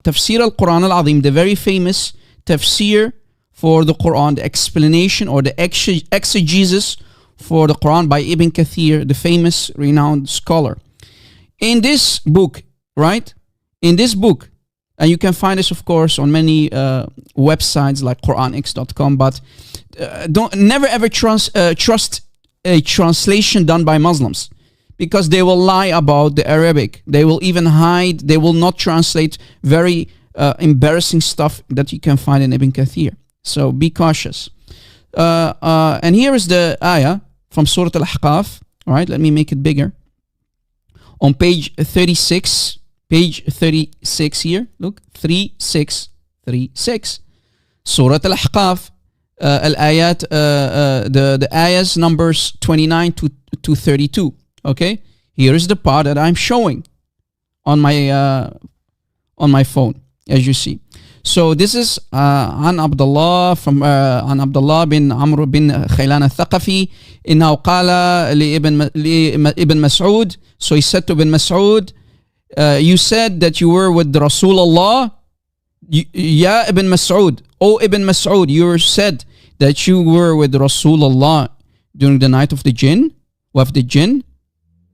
Tafsir al-Quran al-Azim, the very famous tafsir for the Quran, the explanation or the exegesis for the Quran by Ibn Kathir, the famous renowned scholar. In this book, right? In this book, and you can find this, of course, on many websites like QuranX.com, but never ever trust a translation done by Muslims, because they will lie about the Arabic. They will even hide, they will not translate very embarrassing stuff that you can find in Ibn Kathir. So be cautious. And here is the ayah from Surah Al-Ahqaf. All right, let me make it bigger. On page 36, here, look, 3636. Surah Al-Ahqaf, al-ayat, the ayahs numbers 29 to 32. Okay, here is the part that I'm showing on my phone, as you see. So this is عن عبد الله from عن عبد الله بن عمرو بن خيلان الثقفي إنه قال لابن مسعود. So he said to Ibn Mas'ud, you said that you were with Rasulullah. Ya Ibn Mas'ud, O Ibn Mas'ud, you said that you were with Rasulullah during the night of the jinn, Wafd the jinn,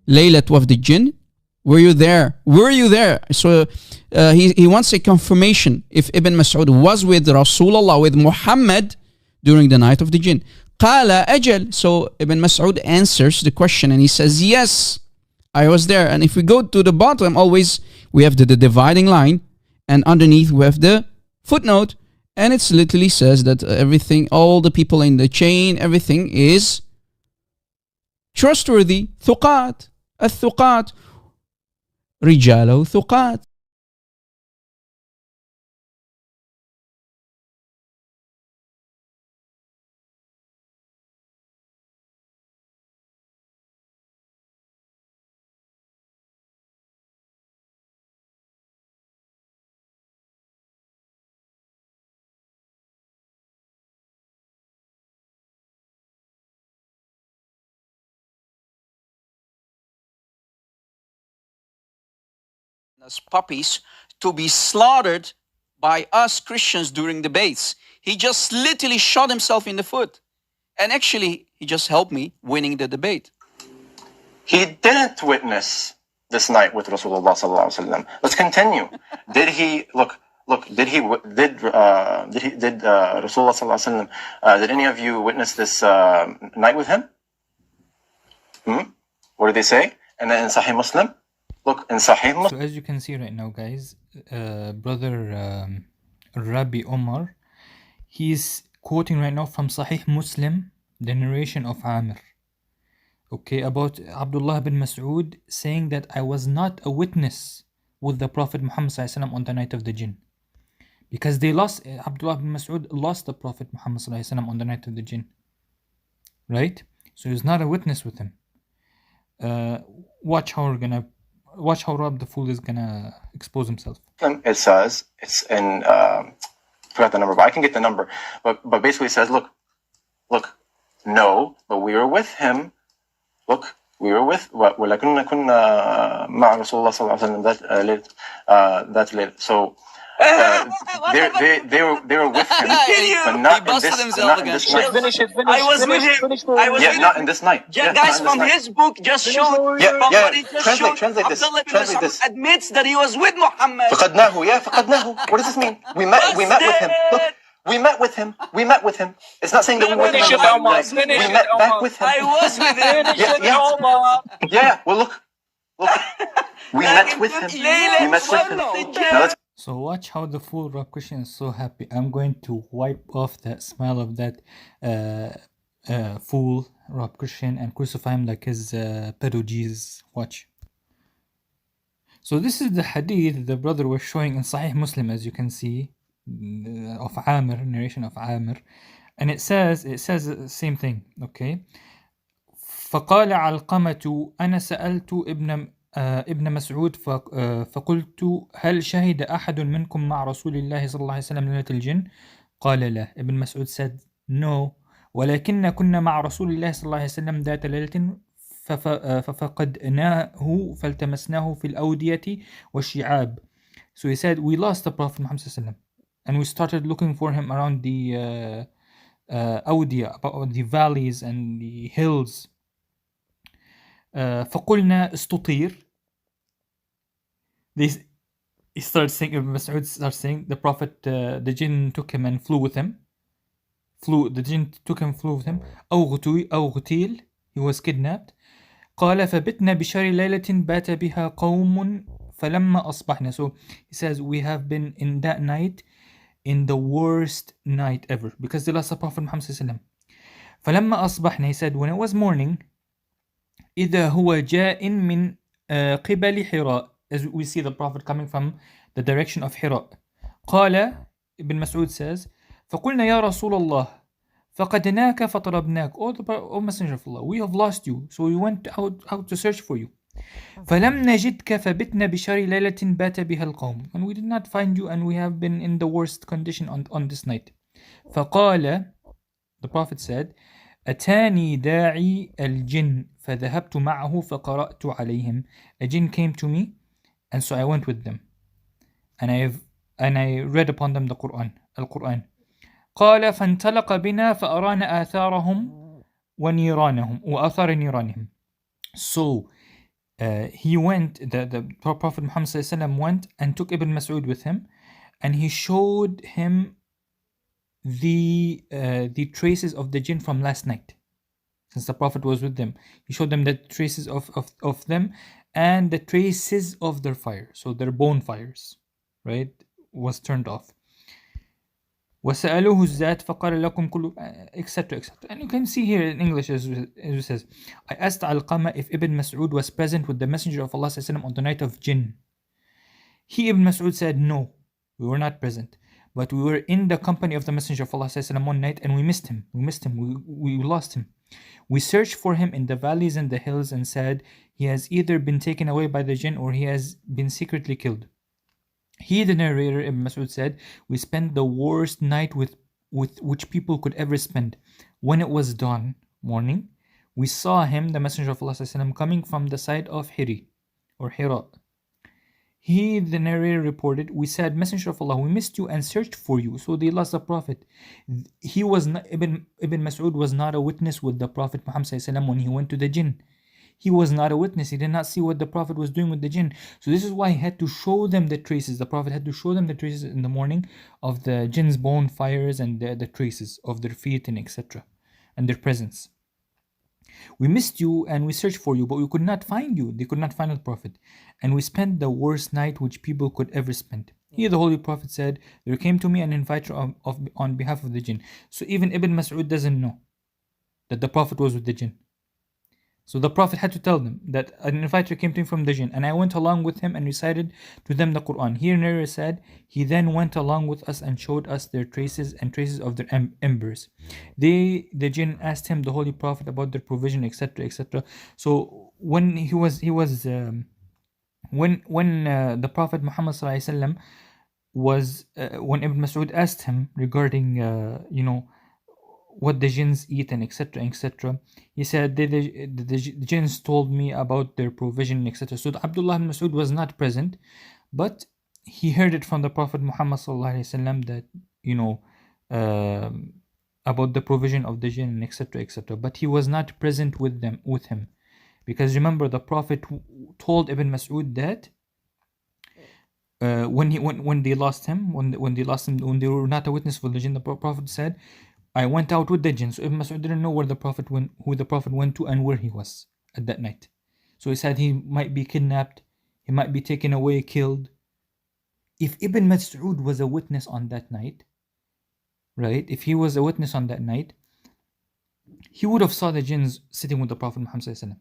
Laylat Wafd the jinn. Were you there? Were you there? So he wants a confirmation if Ibn Mas'ud was with Rasulullah, with Muhammad during the night of the jinn. Qala ajal. So Ibn Mas'ud answers the question and he says, yes, I was there. And if we go to the bottom, always we have the dividing line, and underneath we have the footnote, and it literally says that everything, all the people in the chain, everything is trustworthy. Thuqat. Al-thuqat. رجاله ثقات. As puppies to be slaughtered by us Christians during debates. He just literally shot himself in the foot. And actually, he just helped me winning the debate. He didn't witness this night with Rasulullah sallallahu alaihi wasallam. Let's continue. Did he did Rasulullah sallallahu alaihi wasallam, did any of you witness this night with him? What did they say? And then in Sahih Muslim, look, in Sahih Muslim. So as you can see right now, guys, brother Rabbi Omar, he's quoting right now from Sahih Muslim, the narration of Amir, okay, about Abdullah bin Mas'ud saying that I was not a witness with the Prophet Muhammad sallallahu alaihi wasallam on the night of the jinn, because they lost, Abdullah bin Mas'ud lost the Prophet Muhammad sallallahu alaihi wasallam on the night of the jinn, right? So he's not a witness with him. Watch how Rob the Fool is gonna expose himself. It says, it's in, forgot the number, but I can get the number. But basically it says, look, no, but we were with him. Look, we were with, ولكن كنا مع رسول الله صلى الله عليه وسلم that late. So they were with him, but not in this night. Finish it. I was with him. Not in this night. Guys, from his book just showed. Translate this. Admits that he was with Muhammad. فقدناه. What does this mean? We met with him. Look, we met with him. It's not saying that we were with him. We met back with him. I was with him. Yeah. Well, look. We met with him. Now let's. So watch how the fool Rob Christian is so happy. I'm going to wipe off that smile of that fool Rob Christian and crucify him like his pedo Jesus. Watch. So this is the hadith the brother was showing in Sahih Muslim, as you can see, of Amir, narration of Amir, and it says the same thing. Okay. فقال علقمة أنا سألت ابن مسعود فقلت هل شهد أحد منكم مع رسول الله صلى الله عليه وسلم ليلة الجن؟ قال لا. Ibn Mas'ud said no, ولكن كنا مع رسول الله صلى الله عليه وسلم ذات ليلة ففقدناه فالتمسناه في الأودية والشعاب So he said, we lost the Prophet Muhammad sallallahu alaihi wasallam, and we started looking for him around the Awdiya, about the valleys and the hills. فقلنا استطير. He started saying, Ibn Mas'ud starts saying, the Prophet, the jinn took him and flew with him. The jinn took him, flew with him. أو غتيل, he was kidnapped. قال فبتنا بشر ليلة بات بها قوم فلما أصبحنا. So he says, we have been in that night, in the worst night ever, because they lost the Prophet Muhammad sallallahu alaihi wasallam. فلما أصبحنا, he said, when it was morning, إذا هو جاء من قبل حراء, as we see the Prophet coming from the direction of Hira. قال, Ibn Mas'ud says, فقلنا يا رسول الله فقدناك فطلبناك. O Messenger of Allah, we have lost you, so we went out to search for you. فلم نجدك فبتنا بشر ليلة بات بها القوم. And we did not find you, and we have been in the worst condition on this night. فقال, the Prophet said, أتاني داعي الجن فذهبت معه فقرأت عليهم. A jinn came to me, and so I went with them, and I read upon them the Quran, Al-Quran. قال فانطلق بنا فأرانا آثارهم ونيرانهم وآثار نيرانهم. So he went, the Prophet Muhammad sallallahu alaihi wasallam went and took Ibn Mas'ud with him, and he showed him the traces of the jinn from last night. Since the Prophet was with them, he showed them the traces of them and the traces of their fire. So their bonfires, right, was turned off. وَسَأَلُوهُ الزَّاتِ فَقَالَ لَكُمْ كُلُّ, etc., etc. And you can see here in English, as it says, I asked Alqama if Ibn Mas'ud was present with the Messenger of Allah sallallahu alaihi wasallam on the night of jinn. He, Ibn Mas'ud, said, no, we were not present, but we were in the company of the Messenger of Allah sallallahu alaihi wasallam one night, and we missed him. We lost him. We searched for him in the valleys and the hills and said, he has either been taken away by the jinn or he has been secretly killed. He, the narrator, Ibn Mas'ud, said, we spent the worst night with which people could ever spend. When it was dawn, morning, we saw him, the Messenger of Allah sallallahu alaihi wasallam, coming from the side of Hiri or Hira. He, the narrator, reported, we said, Messenger of Allah, we missed you and searched for you. So they lost the Prophet. He was not, Ibn Mas'ud was not a witness with the Prophet Muhammad sallallahu alaihi wasallam when he went to the jinn. He was not a witness. He did not see what the Prophet was doing with the jinn. So this is why he had to show them the traces. The Prophet had to show them the traces in the morning of the jinn's bonfires and the traces of their feet and etc. and their presence. We missed you and we searched for you, but we could not find you. They could not find the Prophet. And we spent the worst night which people could ever spend. Here the Holy Prophet said, there came to me an inviter on behalf of the jinn. So even Ibn Mas'ud doesn't know that the Prophet was with the jinn. So the Prophet had to tell them that an inviter came to him from the jinn, and I went along with him and recited to them the Quran. Here narrator said, he then went along with us and showed us their traces and traces of their embers. The jinn asked him, the Holy Prophet, about their provision, etc., etc. So when the Prophet Muhammad sallallahu alaihi wasallam was, when Ibn Mas'ud asked him regarding, what the jinns eat and etc., etc., he said, the jinns told me about their provision, etc. So Abdullah ibn Mas'ud was not present, but he heard it from the Prophet Muhammad sallallahu alaihi wasallam that, about the provision of the jinn, etc., etc. But he was not present with him, because remember, the Prophet told Ibn Mas'ud that when they lost him, when they were not a witness for the jinn, the Prophet said, I went out with the jinn. So Ibn Mas'ud didn't know who the Prophet went to and where he was at that night. So he said he might be kidnapped, he might be taken away, killed. If Ibn Mas'ud was a witness on that night, right? If he was a witness on that night, he would have saw the jinns sitting with the Prophet Muhammad sallallahu alaihi wasallam.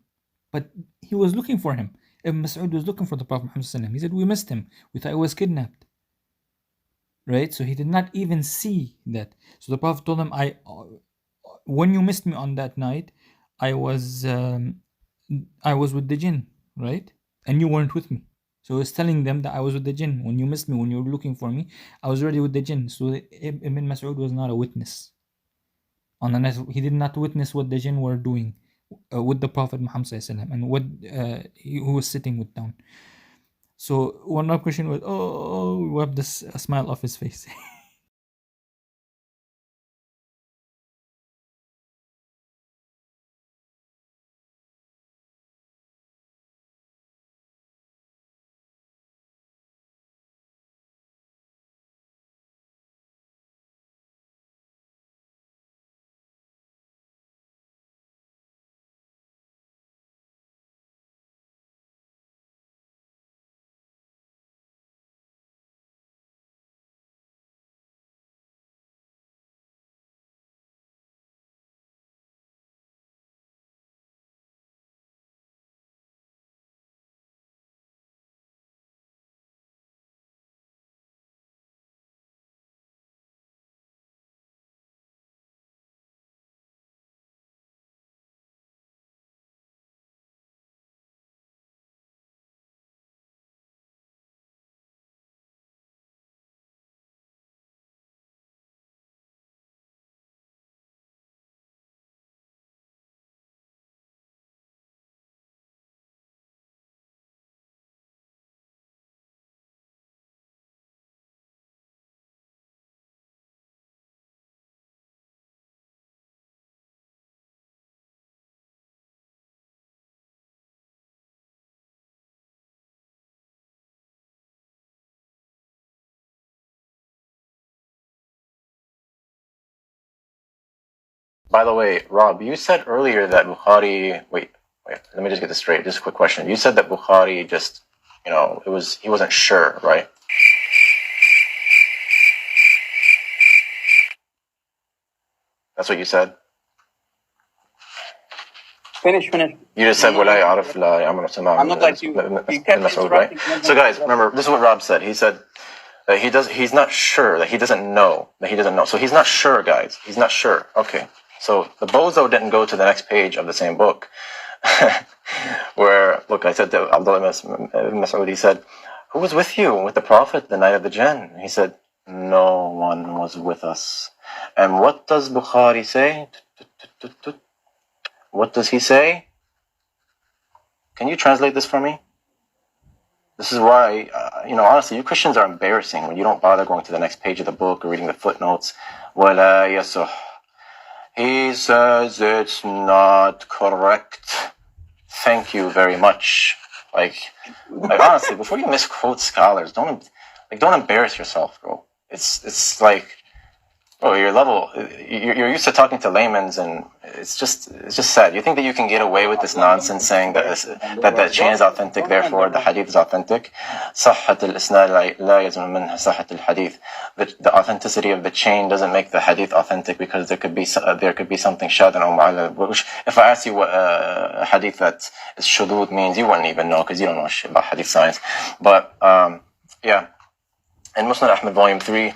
But he was looking for him. Ibn Mas'ud was looking for the Prophet Muhammad sallallahu alaihi wasallam. He said, we missed him. We thought he was kidnapped. Right? So he did not even see that. So the Prophet told him, when you missed me on that night, I was with the jinn, right? And you weren't with me. So he was telling them that I was with the jinn. When you missed me, when you were looking for me, I was already with the jinn. So Ibn Mas'ud was not a witness. On the night, he did not witness what the jinn were doing with the Prophet Muhammad sallallahu alaihi wasallam and what he was sitting with down. So one Rob question was, wipe a smile off his face. By the way, Rob, you said earlier that Bukhari. Wait. Let me just get this straight. Just a quick question. You said that Bukhari just, he wasn't sure, right? That's what you said. Finish. You just said ولا يعرف لا يعمل سماع. I'm not like you. You kept right? interrupting. So guys, remember, this is what Rob said. He said that he's not sure, that he doesn't know. So he's not sure, guys. He's not sure. Okay. So the bozo didn't go to the next page of the same book. Where, look, I said to Abdullah ibn Mas'ud, he said, who was with you, with the Prophet, the night of the Jinn? He said, no one was with us. And what does Bukhari say? What does he say? Can you translate this for me? This is why, honestly, you Christians are embarrassing when you don't bother going to the next page of the book or reading the footnotes. وَلَا يَصُحْ. He says it's not correct. Thank you very much. Like honestly, before you misquote scholars, don't embarrass yourself, bro. It's like, bro, you're used to talking to laymen, and it's just sad. You think that you can get away with this nonsense saying that the chain is authentic, therefore the hadith is authentic? صحة الإسناد لا يلزم منها صحة الحديث. The authenticity of the chain doesn't make the hadith authentic, because there could be something shadhan or mu'allal. Which, if I ask you what hadith that is shudud means, you wouldn't even know, because you don't know shit about hadith science. But yeah, in Musnad Ahmad, volume 3.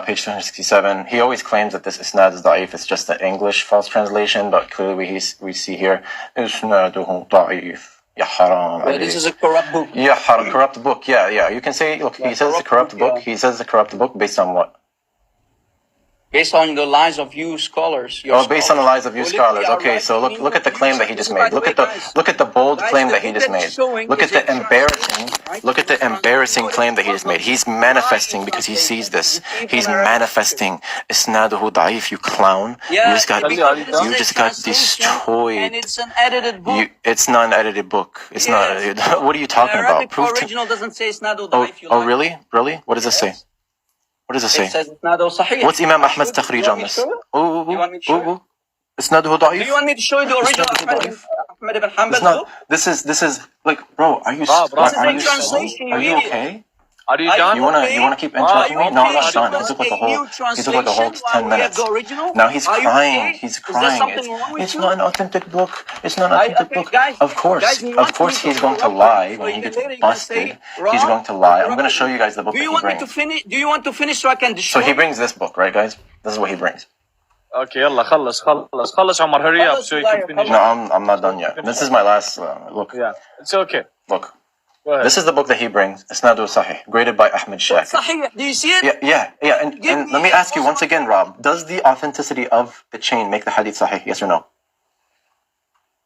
Page 267, he always claims that this isnad is da'if. It's just an English false translation, but clearly we see here, isnaduhu da'if. Ya haram. This is a corrupt book. Ya haram, corrupt book. Yeah. You can say, look, he says it's a corrupt book. He says it's a corrupt book based on what? Based on the lies of you scholars. Based on the lies of you scholars. Okay, so look at the claim that he just made. Look at the bold claim that he just made. Look at the embarrassing claim that he just made. He's manifesting because he sees this. He's manifesting. Isnaduhu da'if, you clown. You just got destroyed. And it's an edited book. It's not an edited book. It's not. What are you talking about? The original doesn't say isnaduhu da'if. Oh, really? Really? What does it say? What does it say? It says isnaduhu sahih. What's Imam Ahmad's takhrij on this? Isnaduhu da'if? Do you want me to show you the original Ahmad ibn Hanbal's book? This is like, bro, are you okay? Are you done? You wanna keep interrupting me? No, I'm not done. He took like a whole 10 minutes. Now he's crying. He's crying. It's not an authentic book. It's not an authentic book. Of course he's going to lie when he gets busted. He's going to lie. I'm going to show you guys the book that he brings. Do you want to finish so I can destroy? So he brings this book, right, guys? This is what he brings. Okay, يلا خلص عمر, hurry up so you can finish. No, I'm not done yet. This is my last look. Yeah, it's okay. Look. This is the book that he brings, Isnaduhu Sahih, graded by Ahmed Shakir. Sahih, do you see it? Yeah. And let me ask you once again, Rob, does the authenticity of the chain make the hadith Sahih? Yes or no?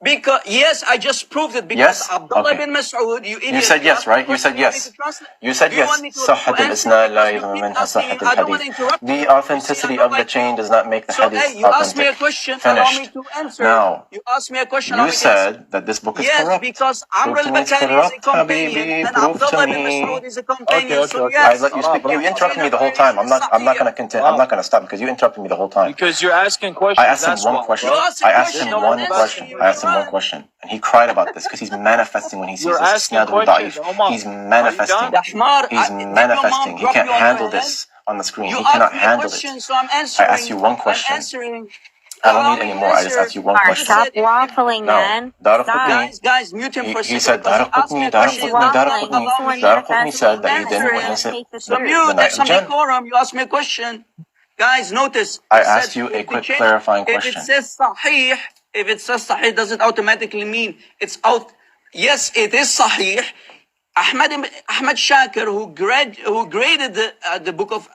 Because yes, I just proved it because Yes? Abdullah Okay. bin Mas'ud, you idiot. You said yes, asked me a right? You said question, you want me yes. to translate? You said Do you yes. want me to صحة answer الإسناد لا because you يلزم keep منها asking? صحة I don't want to الحديث. interrupt The you. authenticity You see, I'm of not the like chain you. does not make the So hadith hey, you asked me a authentic. question, allow me Finished. to answer. Now, You asked me a question, allow you me to answer. said that this book is Yes, corrupt. because Amr Prove to me it's al-Bakali is a corrupt, companion Habibi. and Prove to Abdullah bin Mas'ud me. is a companion. Okay, So okay, okay. I yes, let you speak. You the chain interrupted me of the whole time. narration I'm is not sahih. gonna continue. I'm not gonna stop because you interrupted me the whole time. Because you're asking I questions. asked him That's one why, question. You bro. asked a I asked question, him no one one I'm question. answering you. I asked him one Run. question, and he cried about this because he's manifesting when he sees You're this. asking Isnaduhu questions. da'if. Omar, He's are you manifesting. done? Ahmar, He's did your mom manifesting. He drop can't you on your handle head? this on the screen. You He cannot asked me a handle it. question, so I'm I answering. asked you one I'm question. answering. I don't Allow need me any to more. I just answer. asked you one Omar, question. stop If waffling, No, man. Daraqutni. guys, mute him for a He second said because he asked me a He's question. waffling. He's the one Daraqutni said manifesting. that He's he not didn't trying to witness it take the So the truth. mute, night have of some Jinn. decorum. You asked me a question. Guys, notice. I It said, asked you a if the quick chain, clarifying if it question. says sahih, does it automatically mean it's out? Yes, it is sahih. Ahmad Shakir, who graded the book of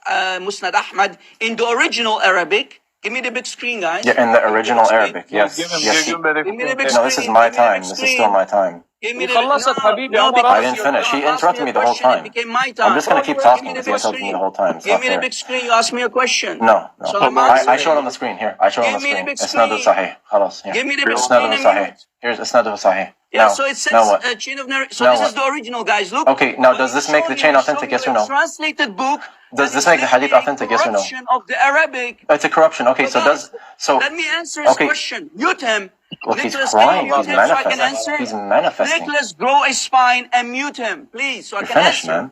Musnad Ahmad in the original Arabic. Give me the big screen, guys. Yeah, in the Give me the original big screen. Arabic. Yeah, Yes. give him, Yes. give him the Give me the big No, this is screen. my Give me the time. big This is still screen. my time. Give me the يخلصك حبيبي no, عمر I because didn't you finish. He asked me interrupted a me the whole question, it time. became my I'm time. just gonna keep Give talking me the because he big interrupted me screen. the whole time. It's Give not me the fair. big screen. You asked me a question. No, So no. I'm I answering. showed on the screen here. I showed on the Give me the screen. big Isnaduhu screen. sahih. خلاص. Here. Give me the big Isnaduhu screen and sahih. mute. Here's Isnaduhu sahih. Yeah, Now, so it now says what? chain of narration. So Now this what? is the original, guys. Look. Okay, now What does he's this make the showing chain you is authentic? showing Yes you or a no? translated book. Does that this is make the hadith literally a authentic? Yes or no? corruption of the Arabic. It's a corruption. Okay, So so guys, so let me answer his okay. question. Mute him. Look, he's Nicholas, can crying. you He's mute him so I can manifesting. answer? He's manifesting. Nicholas, grow a spine and mute him, please, so I You're can finished, answer. man.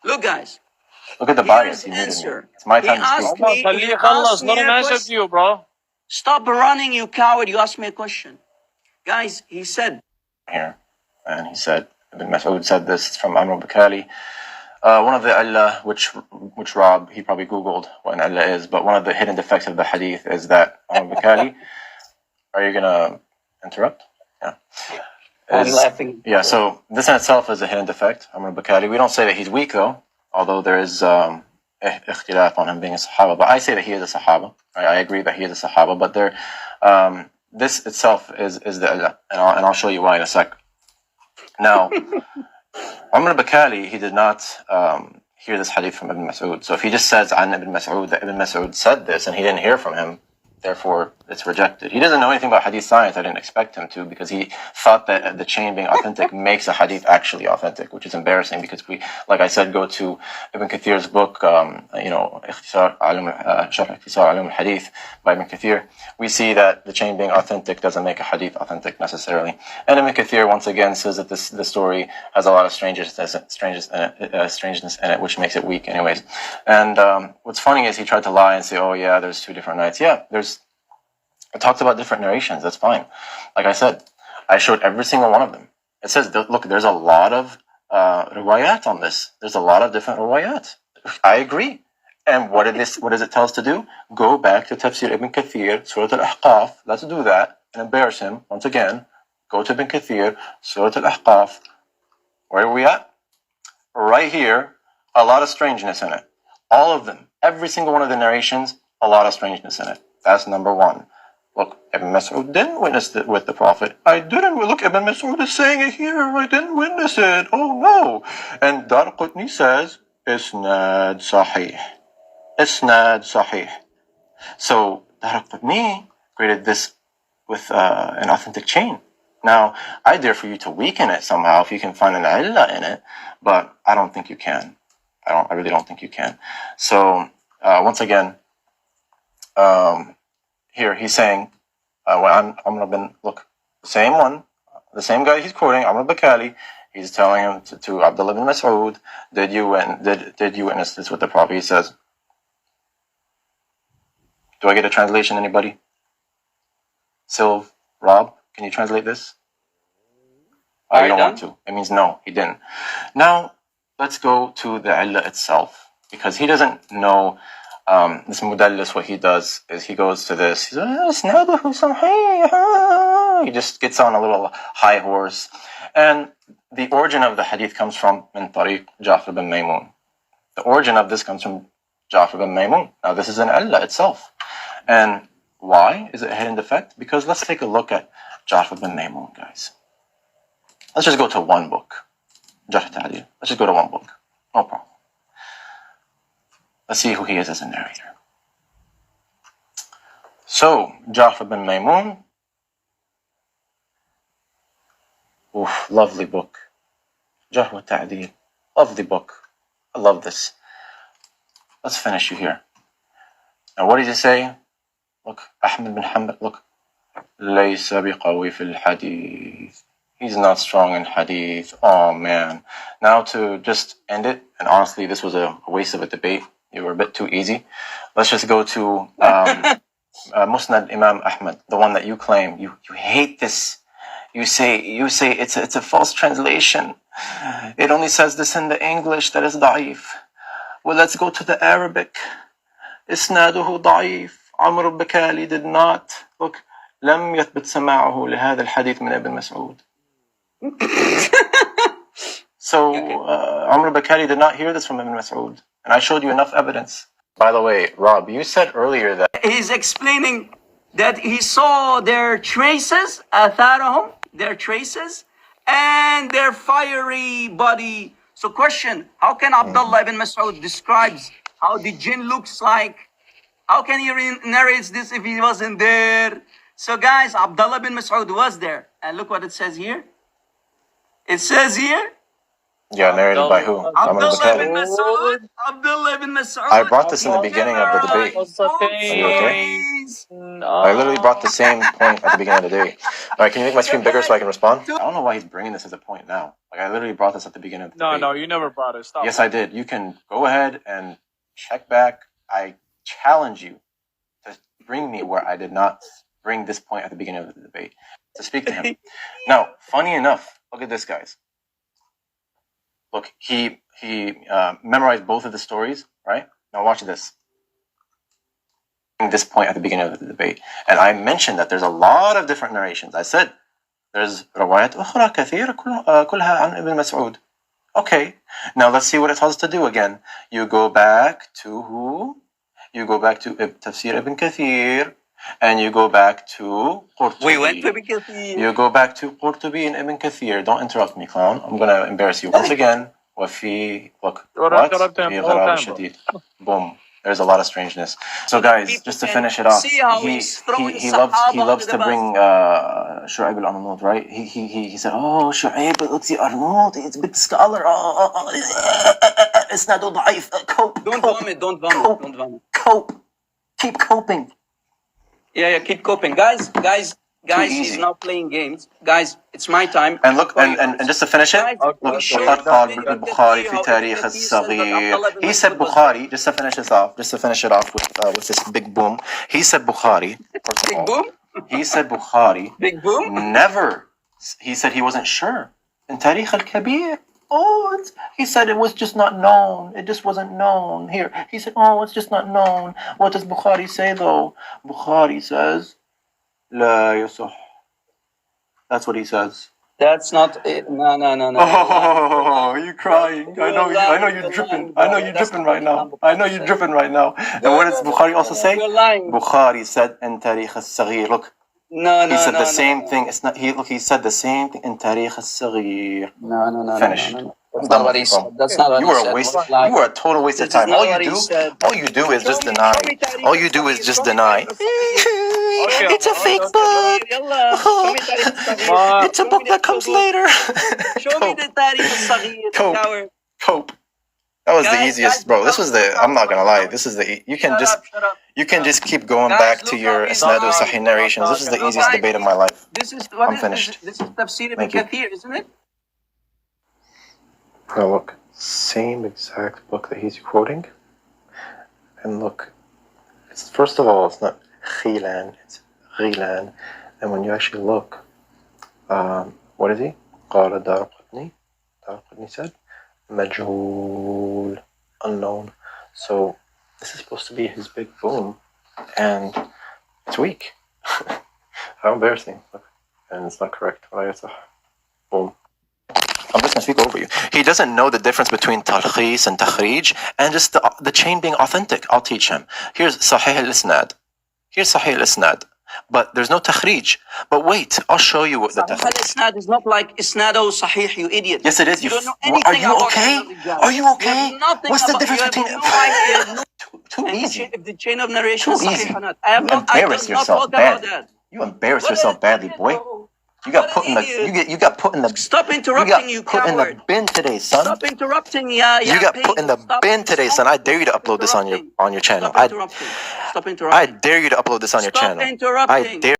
Look, guys. Look at the Here's bias. the He muted me. answer. It's my He time to speak. asked عمر me. خليه He يخلص. asked Let me him a answer to question. you, bro. Stop running, you coward. You asked me a question. Guys, he said. Here, and he said, Ibn Mas'ud said this. It's from Amr al-Bakali. One of the Allah, which Rob, he probably Googled what an Allah is, but one of the hidden defects of the hadith is that Amr al-Bakali, are you going to interrupt? Yeah. I'm laughing. Yeah, so this in itself is a hidden defect, Amr al-Bakali. We don't say that he's weak, though, although there is ikhtilaf on him being a Sahaba, but I say that he is a Sahaba. Right? I agree that he is a Sahaba, but there, this itself is the Allah, and I'll show you why in a sec. Now, Umar al-Bakali, he did not hear this hadith from Ibn Mas'ud. So if he just says an Ibn Mas'ud, that Ibn Mas'ud said this and he didn't hear from him, therefore it's rejected. He doesn't know anything about hadith science. I didn't expect him to, because he thought that the chain being authentic makes a hadith actually authentic, which is embarrassing because we, like I said, go to Ibn Kathir's book, Sharh Ikhtisar Ulum al-Hadith by Ibn Kathir. We see that the chain being authentic doesn't make a hadith authentic necessarily. And Ibn Kathir once again says that the story has a lot of strangeness in it, which makes it weak anyways. And what's funny is he tried to lie and say, oh yeah, there's two different nights. Yeah, it talks about different narrations. That's fine. Like I said, I showed every single one of them. It says, look, there's a lot of riwayat on this. There's a lot of different riwayat. I agree. And what does it tell us to do? Go back to Tafsir Ibn Kathir, Surah Al-Ahqaf. Let's do that and embarrass him once again. Go to Ibn Kathir, Surah Al-Ahqaf. Where are we at? Right here. A lot of strangeness in it. All of them. Every single one of the narrations, a lot of strangeness in it. That's number one. Look, Ibn Mas'ud didn't witness it with the Prophet. I didn't. Look, Ibn Mas'ud is saying it here. I didn't witness it. Oh no. And Daraqutni says, Isnad Sahih. Isnad Sahih. So Daraqutni graded this with an authentic chain. Now, I dare for you to weaken it somehow if you can find an illah in it, but I don't think you can. I really don't think you can. So once again, here he's saying, Amr bin, look, the same one, the same guy he's quoting, Amr al-Bakali, he's telling him to Abdullah bin Mas'ud, did you witness this with the Prophet? He says, do I get a translation, anybody? Sylv, Rob, can you translate this? Oh, you don't want to. It means no, he didn't. Now, let's go to the illah itself, because he doesn't know this mudallis. What he does is he goes to this. He just gets on a little high horse. And the origin of the hadith comes from min tariq Ja'far bin Maymun. The origin of this comes from Ja'far bin Maymun. Now, this is an illah itself. And why is it a hidden defect? Because let's take a look at Ja'far bin Maymun, guys. Let's just go to one book. Jarh Ta'deel. Let's just go to one book. No problem. Let's see who he is as a narrator. So, Ja'far bin Maymun. Oof, lovely book. Jarh Ta'deel. Lovely book. I love this. Let's finish you here. Now, what did he say? Look, Ahmed bin Hanbal, look. ليس بقوي في الحديث. He's not strong in hadith. Oh man. Now to just end it, and honestly, this was a waste of a debate. You were a bit too easy. Let's just go to Musnad Imam Ahmad, the one that you claim. You hate this. You say it's a false translation. It only says this in the English that is da'if. Well, let's go to the Arabic. Isnaduhu da'if. Amr al-Bakali did not. Look, لم يثبت سماعه لهذا الحديث من ابن مسعود. So, Amr al-Bakali did not hear this from Ibn Mas'ud. And I showed you enough evidence. By the way, Rob, you said earlier that He's explaining that he saw their traces, atharahum, their traces, and their fiery body. So question, how can Abdullah ibn Mas'ud describes how the jinn looks like? How can he narrates this if he wasn't there? So guys, Abdullah ibn Mas'ud was there. And look what it says here. It says here, narrated by who? Amr Abdullah ibn al-Bakali. Mas'ud. Abdullah ibn Mas'ud. I brought this in the beginning of the debate. Okay. You okay? I literally brought the same point at the beginning of the day. Alright, can you make my screen bigger so I can respond? I don't know why he's bringing this as a point now. Like, I literally brought this at the beginning of the debate. No, you never brought it. Stop. Yes, I did. You can go ahead and check back. I challenge you to bring me where I did not bring this point at the beginning of the debate, to speak to him. Now, funny enough, look at this, guys. Look, he memorized both of the stories, right? Now watch this. This point at the beginning of the debate, and I mentioned that there's a lot of different narrations. I said there's روايات أخرى كثيرة كلها عن ابن مسعود. Okay, now let's see what it tells us to do again. You go back to who? You go back to Tafsir Ibn Kathir, and you go back to Qurtubi. We went to Ibn Kathir. You go back to Qurtubi and Ibn Kathir. Don't interrupt me, clown. I'm gonna embarrass you once again. وفي look. What? في غرابة شديد. Boom. There's a lot of strangeness. So guys, just to finish it off, he loves to bring Shu'aib al-Arnaud, right? He said, oh, Shu'aib al-Arnaud, he's a big scholar. It's not ضعيف. Cope. Don't vomit. Cope. Keep coping. Yeah, keep coping. Guys, he's now playing games. Guys, it's my time. And look, and just to finish it, look, وقد قال البخاري في تاريخ الصغير. He said Bukhari, just to finish it off with this big boom. He said Bukhari. Big boom? He said Bukhari. Big boom? Never. He said he wasn't sure. In Tarikh al-Kabir. He said it was just not known. It just wasn't known. Here, he said, it's just not known. What does Bukhari say though? Bukhari says, لا يصح. That's what he says. That's not it. No. Oh, you're crying. I know you're dripping. I know you're dripping right now. And what does Bukhari also say? You're lying. Bukhari said in Tarikh al-Saghir. Look. No. He said the same thing. It's not. He said the same thing in Tarikh al-Saghir. No. Finished. That's not what he said. That's not what you he were said. a waste. You were a total waste of time. All you do is just deny. All you do is just deny. It's a fake book. It's a book that comes later. Show me the Tarikh al-Saghir. Cope. That was the easiest, bro. This was I'm not gonna lie. This is you can just keep going back to your Isnadu Sahih narrations. This is the easiest debate of my life. I'm finished. This is Tafsir Ibn Kathir, isn't it? Now look, same exact book that he's quoting. And look, first of all, it's not Khilan, it's Ghilan. And when you actually look, what is he? قال الدارقطني. Daraqutni said, Majhul, unknown. So this is supposed to be his big boom, and it's weak. How embarrassing. Look. And it's not correct. Boom. I'm just going to speak over you. He doesn't know the difference between talkhis and takhrij and just the chain being authentic. I'll teach him. Here's Sahih al-Isnad. but there's no takhrij. But wait, I'll show you what the Sahih takhrij. al-Isnad is not like Isnado Sahih, you idiot. Yes, it is. You don't know Are anything you about okay? Ahmad al-Rijal. Are you You okay? have nothing What's the about, difference you have between? no idea Too easy. if the chain of narration is Too easy. Sahih or not. I have You no, I embarrass cannot yourself talk about badly. that. You embarrass What yourself an badly, idiot, boy. bro. You got What put an in the idiot. you got put in the Stop you interrupting, you got put in the coward. bin today, son. Stop interrupting, yeah. You got put in the bin today, son. I dare you to upload this on your channel. Stop interrupting. Stop interrupting. I dare you to upload this on your Stop channel. interrupting. I dare